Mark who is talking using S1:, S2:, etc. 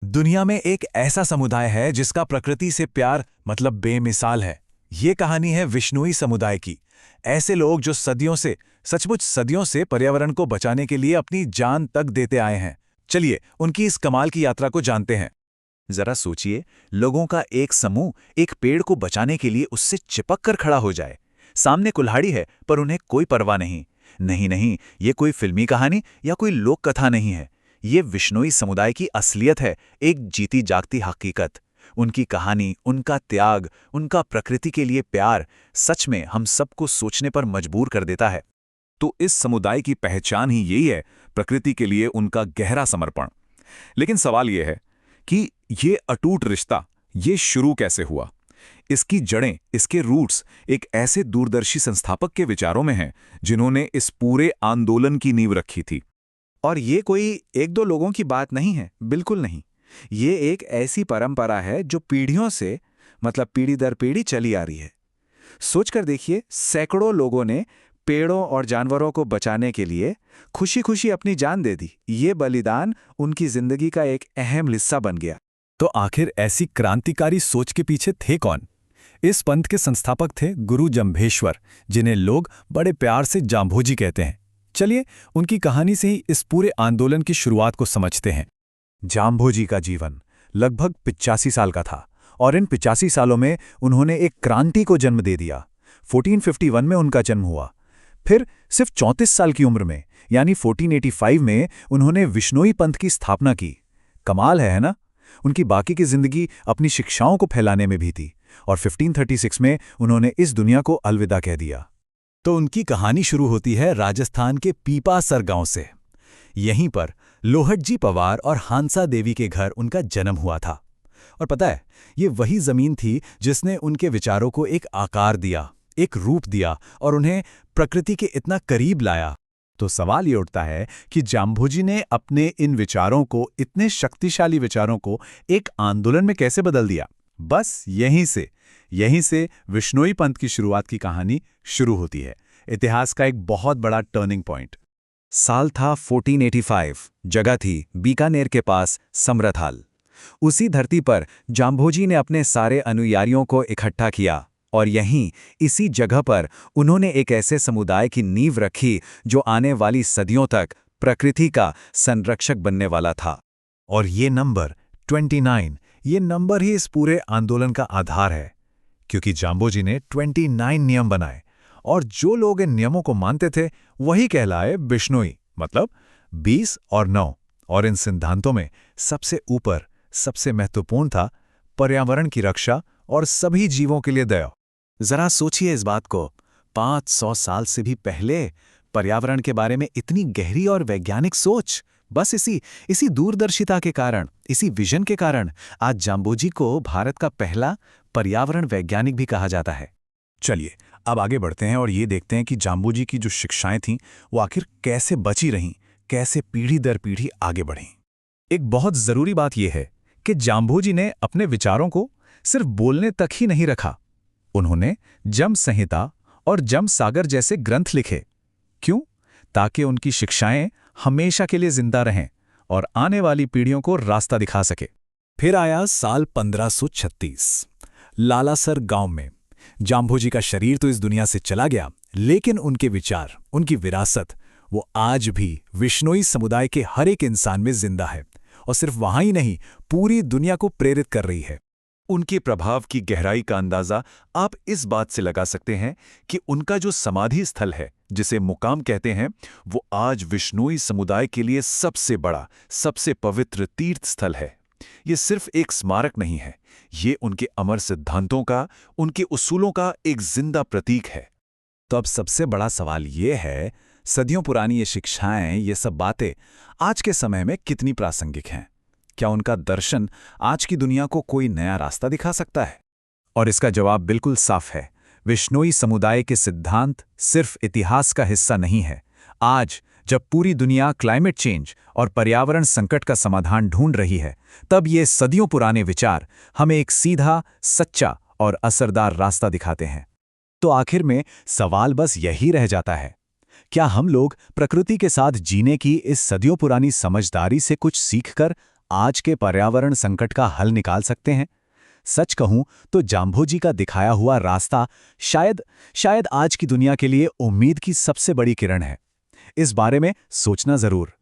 S1: दुनिया में एक ऐसा समुदाय है जिसका प्रकृति से प्यार मतलब बेमिसाल है। ये कहानी है विश्नोई समुदाय की। ऐसे लोग जो सदियों से, सचमुच सदियों से पर्यावरण को बचाने के लिए अपनी जान तक देते आए हैं। चलिए उनकी इस कमाल की यात्रा को जानते हैं। जरा सोचिए, लोगों का एक समूह एक पेड़ को बचाने के लिए उससे चिपक कर खड़ा हो जाए। सामने कुल्हाड़ी है पर उन्हें कोई परवाह नहीं। नहीं, ये कोई फिल्मी कहानी या कोई लोक कथा नहीं है। ये विश्नोई समुदाय की असलियत है, एक जीती जागती हकीकत। उनकी कहानी, उनका त्याग, उनका प्रकृति के लिए प्यार सच में हम सबको सोचने पर मजबूर कर देता है। तो इस समुदाय की पहचान ही यही है, प्रकृति के लिए उनका गहरा समर्पण। लेकिन सवाल यह है कि ये अटूट रिश्ता ये शुरू कैसे हुआ। इसकी जड़ें, इसके रूट्स एक ऐसे दूरदर्शी संस्थापक के विचारों में हैं जिन्होंने इस पूरे आंदोलन की नींव रखी थी।
S2: और ये कोई एक दो लोगों की बात नहीं है, बिल्कुल नहीं। ये एक ऐसी परंपरा है जो पीढ़ियों से, मतलब पीढ़ी दर पीढ़ी चली आ रही है। सोचकर देखिए, सैकड़ों लोगों ने पेड़ों और जानवरों को बचाने के लिए खुशी खुशी अपनी जान दे दी। ये बलिदान उनकी जिंदगी का एक अहम हिस्सा बन गया।
S1: तो आखिर ऐसी क्रांतिकारी सोच के पीछे थे कौन? इस पंथ के संस्थापक थे गुरु जंभेश्वर, जिन्हें लोग बड़े प्यार से जांभोजी कहते हैं। चलिए उनकी कहानी से ही इस पूरे आंदोलन की शुरुआत को समझते हैं। जांभोजी का जीवन लगभग 85 साल का था और इन 85 सालों में उन्होंने एक क्रांति को जन्म दे दिया। 1451 में उनका जन्म हुआ। फिर सिर्फ 34 साल की उम्र में यानी 1485 में उन्होंने विश्नोई पंथ की स्थापना की। कमाल है ना? उनकी बाकी की जिंदगी अपनी शिक्षाओं को फैलाने में भी थी और 1536 में उन्होंने इस दुनिया को अलविदा कह दिया। तो उनकी कहानी शुरू होती है राजस्थान के पीपासर गांव से। यहीं पर लोहटजी पवार और हांसा देवी के घर उनका जन्म हुआ था। और पता है, ये वही जमीन थी जिसने उनके विचारों को एक आकार दिया, एक रूप दिया और उन्हें प्रकृति के इतना करीब लाया। तो सवाल ये उठता है कि जांभोजी ने अपने इन विचारों को, इतने शक्तिशाली विचारों को एक आंदोलन में कैसे बदल दिया। बस यहीं से विश्नोई पंथ की शुरुआत की कहानी शुरू होती है। इतिहास का एक बहुत बड़ा टर्निंग पॉइंट। साल था 1485, जगह थी बीकानेर के पास समरथाल। उसी धरती पर जांभोजी ने अपने सारे अनुयायियों को इकट्ठा किया और यहीं इसी जगह पर उन्होंने एक ऐसे समुदाय की नींव रखी जो आने वाली सदियों तक प्रकृति का संरक्षक बनने वाला था। और ये नंबर 29, ये नंबर ही इस पूरे आंदोलन का आधार है, क्योंकि जांभोजी ने 29 नियम बनाए और जो लोग इन नियमों को मानते थे वही कहलाए विश्नोई, मतलब 20 और 9। और इन सिद्धांतों में सबसे ऊपर, सबसे महत्वपूर्ण था पर्यावरण की रक्षा और सभी जीवों के लिए दया। जरा सोचिए इस बात को, 500 साल से भी पहले पर्यावरण के बारे में इतनी गहरी और वैज्ञानिक सोच। बस इसी दूरदर्शिता के कारण, इसी विजन के कारण आज जांभोजी को भारत का पहला पर्यावरण वैज्ञानिक भी कहा जाता है। चलिए अब आगे बढ़ते हैं और ये देखते हैं कि जांभोजी की जो शिक्षाएं थीं वो आखिर कैसे बची रहीं, कैसे पीढ़ी दर पीढ़ी आगे बढ़ीं। एक बहुत जरूरी बात यह है कि जांभोजी ने अपने विचारों को सिर्फ बोलने तक ही नहीं रखा। उन्होंने जम संहिता और जम सागर जैसे ग्रंथ लिखे। क्यों? ताकि उनकी शिक्षाएं हमेशा के लिए जिंदा रहें और आने वाली पीढ़ियों को रास्ता दिखा सके। फिर आया साल 1536। लालासर गांव में जांभोजी का शरीर तो इस दुनिया से चला गया, लेकिन उनके विचार, उनकी विरासत, वो आज भी विश्नोई समुदाय के हर एक इंसान में जिंदा है और सिर्फ वहां ही नहीं, पूरी दुनिया को प्रेरित कर रही है। उनके प्रभाव की गहराई का अंदाजा आप इस बात से लगा सकते हैं कि उनका जो समाधि स्थल है, जिसे मुकाम कहते हैं, वो आज विश्नोई समुदाय के लिए सबसे बड़ा, सबसे पवित्र तीर्थ स्थल है। ये सिर्फ एक स्मारक नहीं है, ये उनके अमर सिद्धांतों का, उनके उसूलों का एक जिंदा प्रतीक है। तो अब सबसे बड़ा सवाल ये है, सदियों पुरानी ये शिक्षाएं, ये सब बातें आज के समय में कितनी प्रासंगिक हैं? क्या उनका दर्शन आज की दुनिया को कोई नया रास्ता दिखा सकता है? और इसका जवाब बिल्कुल साफ है। विश्नोई समुदाय के सिद्धांत सिर्फ इतिहास का हिस्सा नहीं है। आज जब पूरी दुनिया क्लाइमेट चेंज और पर्यावरण संकट का समाधान ढूंढ रही है, तब ये सदियों पुराने विचार हमें एक सीधा, सच्चा और असरदार रास्ता दिखाते हैं। तो आखिर में सवाल बस यही रह जाता है, क्या हम लोग प्रकृति के साथ जीने की इस सदियों पुरानी समझदारी से कुछ सीखकर आज के पर्यावरण संकट का हल निकाल सकते हैं? सच कहूं तो जाम्भोजी का दिखाया हुआ रास्ता शायद आज की दुनिया के लिए उम्मीद की सबसे बड़ी किरण है। इस बारे में सोचना जरूर।